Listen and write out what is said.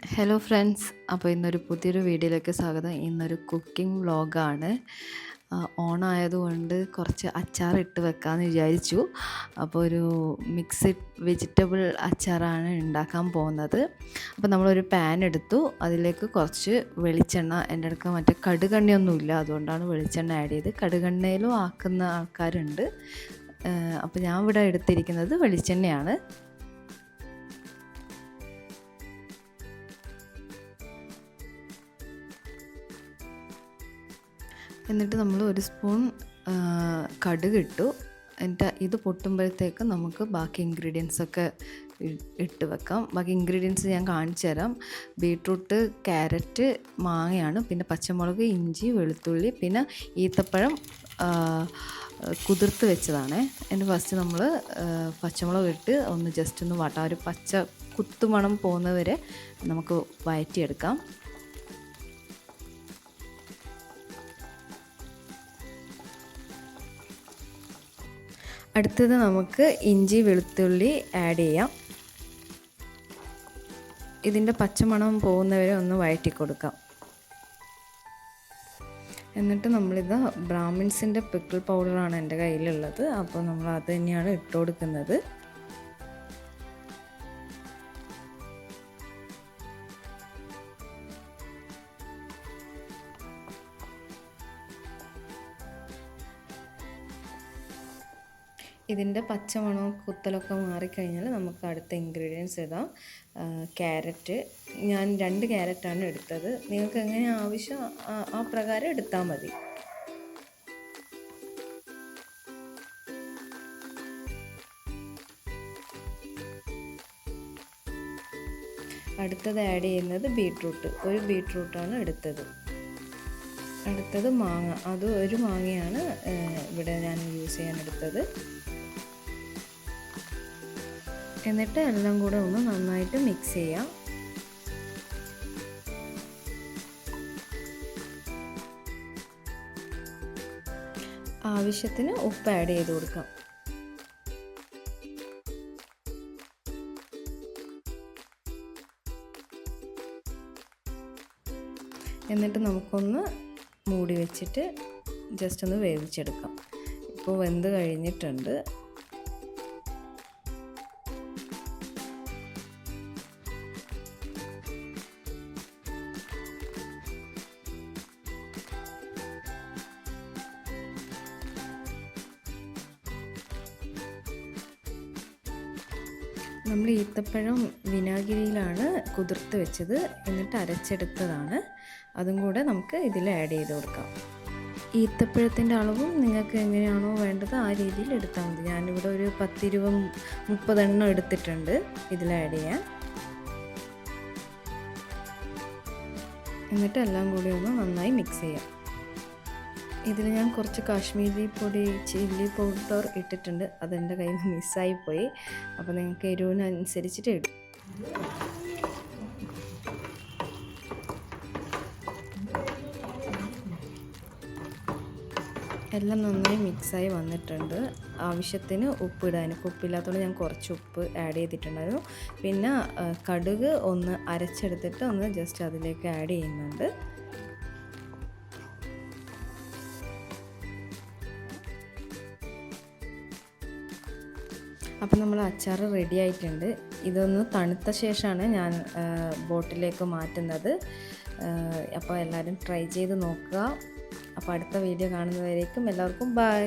Hello friends, അപ്പോൾ ഇന്നൊരു പുതിയൊരു വീഡിയോയിലേക്ക് സ്വാഗതം. ഇന്നൊരു കുക്കിംഗ് വ്ളോഗാണ്. ഓണായതുകൊണ്ട് കുറച്ച് അച്ചാറിട്ട് വെക്കാമെന്ന് വിചാരിച്ചു. അപ്പോൾ ഒരു മിക്സഡ് വെജിറ്റബിൾ അച്ചാറാണ് ഉണ്ടാക്കാൻ പോകുന്നത്. അപ്പോൾ നമ്മളൊരു പാൻ എടുത്തു, അതിലേക്ക് കുറച്ച് വെളിച്ചെണ്ണ, എൻ്റെ അടുക്ക മറ്റേ കടുകെണ്ണയൊന്നുമില്ല, അതുകൊണ്ടാണ് വെളിച്ചെണ്ണ ആഡ് ചെയ്ത്. കടുകെണ്ണയിലും ആക്കുന്ന ആൾക്കാരുണ്ട്. അപ്പോൾ ഞാൻ ഇവിടെ എടുത്തിരിക്കുന്നത് വെളിച്ചെണ്ണയാണ്. എന്നിട്ട് നമ്മൾ ഒരു സ്പൂൺ കടുക് ഇട്ടു. എന്നിട്ട് ഇത് പൊട്ടുമ്പോഴത്തേക്ക് നമുക്ക് ബാക്കി ഇൻഗ്രീഡിയൻസൊക്കെ ഇട്ട് വെക്കാം. ബാക്കി ഇൻഗ്രീഡിയൻസ് ഞാൻ കാണിച്ചു തരാം. ബീട്രൂട്ട്, ക്യാരറ്റ്, മാങ്ങയാണ്, പിന്നെ പച്ചമുളക്, ഇഞ്ചി, വെളുത്തുള്ളി, പിന്നെ ഈത്തപ്പഴം കുതിർത്ത് വെച്ചതാണ്. എന്നിട്ട് ഫസ്റ്റ് നമ്മൾ പച്ചമുളക് ഇട്ട് ഒന്ന് ജസ്റ്റ് ഒന്ന് വാട്ടാം. ഒരു പച്ച കുത്തുമണം പോകുന്നവരെ നമുക്ക് വഴറ്റിയെടുക്കാം. അടുത്തത് നമുക്ക് ഇഞ്ചി, വെളുത്തുള്ളി ആഡ് ചെയ്യാം. ഇതിൻ്റെ പച്ചമണം പോകുന്നവരെ ഒന്ന് വഴറ്റി കൊടുക്കാം. എന്നിട്ട് നമ്മളിത് ബ്രാഹ്മിൻസിൻ്റെ പിക്കിൾ പൗഡറാണ് എൻ്റെ കയ്യിലുള്ളത്, അപ്പോൾ നമ്മൾ അത് തന്നെയാണ് ഇട്ട് കൊടുക്കുന്നത്. ഇതിൻ്റെ പച്ചമണവും കുത്തലൊക്കെ മാറിക്കഴിഞ്ഞാൽ നമുക്ക് അടുത്ത ഇൻഗ്രീഡിയൻസ് ഇടാം. ക്യാരറ്റ്, ഞാൻ 2 ക്യാരറ്റാണ് എടുത്തത്. നിങ്ങൾക്ക് എങ്ങനെ ആവശ്യം ആ പ്രകാരം എടുത്താൽ മതി. അടുത്തത് ആഡ് ചെയ്യുന്നത് ബീട്രൂട്ട്, ഒരു ബീട്രൂട്ടാണ് എടുത്തത്. അടുത്തത് മാങ്ങ, അത് ഒരു മാങ്ങയാണ് ഇവിടെ ഞാൻ യൂസ് ചെയ്യാൻ എടുത്തത്. എന്നിട്ട് എല്ലാം കൂടെ ഒന്ന് നന്നായിട്ട് മിക്സ് ചെയ്യാം. ആവശ്യത്തിന് ഉപ്പ് ആഡ് ചെയ്ത് കൊടുക്കാം. എന്നിട്ട് നമുക്കൊന്ന് മൂടി വെച്ചിട്ട് ജസ്റ്റ് ഒന്ന് വേവിച്ചെടുക്കാം. ഇപ്പോൾ വെന്ത് കഴിഞ്ഞിട്ടുണ്ട്. നമ്മൾ ഈത്തപ്പഴം വിനാഗിരിയിലാണ് കുതിർത്ത് വെച്ചത്, എന്നിട്ട് അരച്ചെടുത്തതാണ്. അതും കൂടെ നമുക്ക് ഇതിൽ ആഡ് ചെയ്ത് കൊടുക്കാം. ഈത്തപ്പഴത്തിൻ്റെ അളവും നിങ്ങൾക്ക് എങ്ങനെയാണോ വേണ്ടത് ആ രീതിയിൽ എടുത്താൽ മതി. ഞാനിവിടെ ഒരു 10-20-30 എണ്ണം എടുത്തിട്ടുണ്ട് ഇതിൽ ആഡ് ചെയ്യാൻ. എന്നിട്ട് എല്ലാം കൂടി ഒന്ന് നന്നായി മിക്സ് ചെയ്യാം. ഇതിൽ ഞാൻ കുറച്ച് കാശ്മീരി പൊടി, ചില്ലി പൗഡർ ഇട്ടിട്ടുണ്ട്. അതെൻ്റെ കയ്യിൽ നിന്ന് മിസ്സായിപ്പോയി. അപ്പോൾ നിങ്ങൾക്ക് എരിവിനനുസരിച്ചിട്ട് ഇടും. എല്ലാം നന്നായി മിക്സായി വന്നിട്ടുണ്ട്. ആവശ്യത്തിന് ഉപ്പ് ഇടാൻ, ഉപ്പില്ലാത്തതുകൊണ്ട് ഞാൻ കുറച്ച് ഉപ്പ് ആഡ് ചെയ്തിട്ടുണ്ടായിരുന്നു. പിന്നെ കടുക് ഒന്ന് അരച്ചെടുത്തിട്ട് ഒന്ന് ജസ്റ്റ് അതിലേക്ക് ആഡ് ചെയ്യുന്നുണ്ട്. അപ്പോൾ നമ്മൾ അച്ചാർ റെഡി ആയിട്ടുണ്ട്. ഇതൊന്ന് തണുത്ത ശേഷമാണ് ഞാൻ ബോട്ടിലേക്ക് മാറ്റുന്നത്. അപ്പോൾ എല്ലാവരും ട്രൈ ചെയ്ത് നോക്കുക. അപ്പോൾ അടുത്ത വീഡിയോ കാണുന്നവരേക്കും എല്ലാവർക്കും ബൈ.